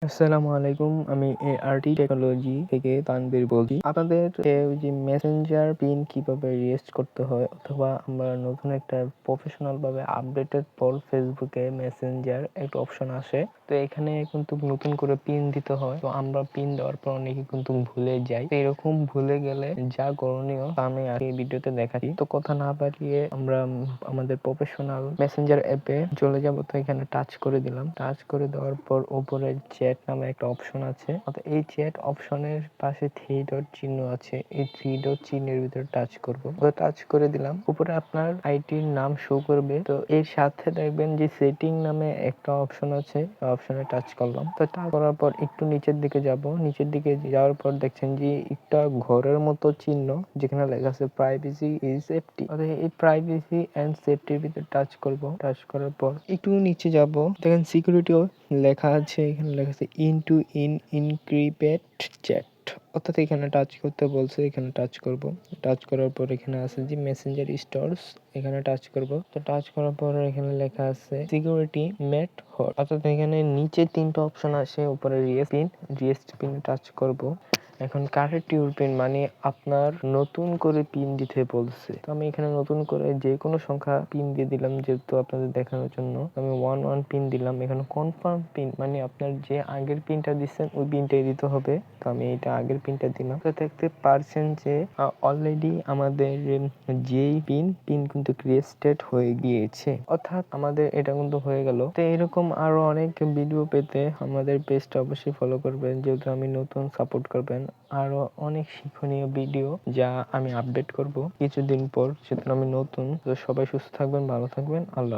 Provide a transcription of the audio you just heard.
আসসালামু আলাইকুম। আমি ART টেকনোলজি থেকে তানভীর বলছি। আপনাদের যে মেসেঞ্জার পিন কিভাবে রিয়েস্ট করতে হয় অথবা আমরা নতুন একটা প্রফেশনাল ভাবে আপডেটের পর ফেসবুকে মেসেঞ্জার একটা অপশন আসে, তো এখানে কিন্তু নতুন করে পিন দিতে হয়। তো আমরা পিন দেওয়ার পর অনেকে কিন্তু ভুলে যাই। তো এরকম ভুলে গেলে যা করণীয় তা আমি এই ভিডিওতে দেখাচ্ছি। তো কথা না বাড়িয়ে আমরা আমাদের প্রফেশনাল মেসেঞ্জার অ্যাপে চলে যাব। তো এখানে টাচ করে দিলাম। টাচ করে দেওয়ার পর উপরে চ্যাট নামে একটা অপশন আছে। অর্থাৎ এই চ্যাট অপশনের পাশে 3 ডট চিহ্ন আছে। এই 3 ডট চিহ্নের ভিতরে টাচ করব। তো টাচ করে দিলাম। উপরে আপনার আইডির নাম শো করবে। তো এর সাথে দেখবেন যে সেটিং নামে একটা অপশন আছে, অপশনে টাচ করলাম। তো টাচ করার পর একটু নিচের দিকে যাব। নিচের দিকে যাওয়ার পর দেখছেন যে একটা ঘরের মতো চিহ্ন যেখানে লেখা আছে প্রাইভেসি ইজ সেফটি। অর্থাৎ এই প্রাইভেসি এন্ড সেফটির ভিতরে টাচ করব। টাচ করার পর একটু নিচে যাব, দেখেন সিকিউরিটিও লেখা আছে। এখানে লেখা আছে ইনটু ইনক্রিপ্টেড চ্যাট। অর্থাৎ এখানে টাচ করতে বলছে, এখানে টাচ করব। টাচ করার পর এখানে আছে যে মেসেঞ্জার স্টোরস, এখানে টাচ করব। তো টাচ করার পর এখানে লেখা আছে সিকিউরিটি মেট হট। অর্থাৎ এখানে নিচে 3টা অপশন আসে, উপরে রিয়েস্ট পিন টাচ করব। এখন কারেক্ট ইউর পিন মানে আপনার নতুন করে পিন দিতে বলছে। তো আমি এখানে নতুন করে যে কোনো সংখ্যা পিন দিয়ে দিলাম, যেহেতু আপনাদের দেখানোর জন্য। আমি 11 পিন দিলাম। এখানে কনফার্ম পিন মানে আপনার যে আগের পিনটা দিচ্ছেন ওই পিনটাই দিতে হবে। তো আমি এটা আগের পিনটা দিলাম। তো দেখতে পারছেন যে অলরেডি আমাদের যেই পিন কিন্তু ক্রিয়েটেড হয়ে গিয়েছে, অর্থাৎ আমাদের এটা কিন্তু হয়ে গেল। তো এরকম আরো অনেক ভিডিও পেতে আমাদের পেজটা অবশ্যই ফলো করবেন, যেহেতু আমি নতুন সাপোর্ট করবেন। আরো অনেক শিক্ষণীয় ভিডিও যা আমি আপডেট করব কিছুদিন পর, সেজন্য আমি নতুন। তো সবাই সুস্থ থাকবেন, ভালো থাকবেন। আল্লাহ।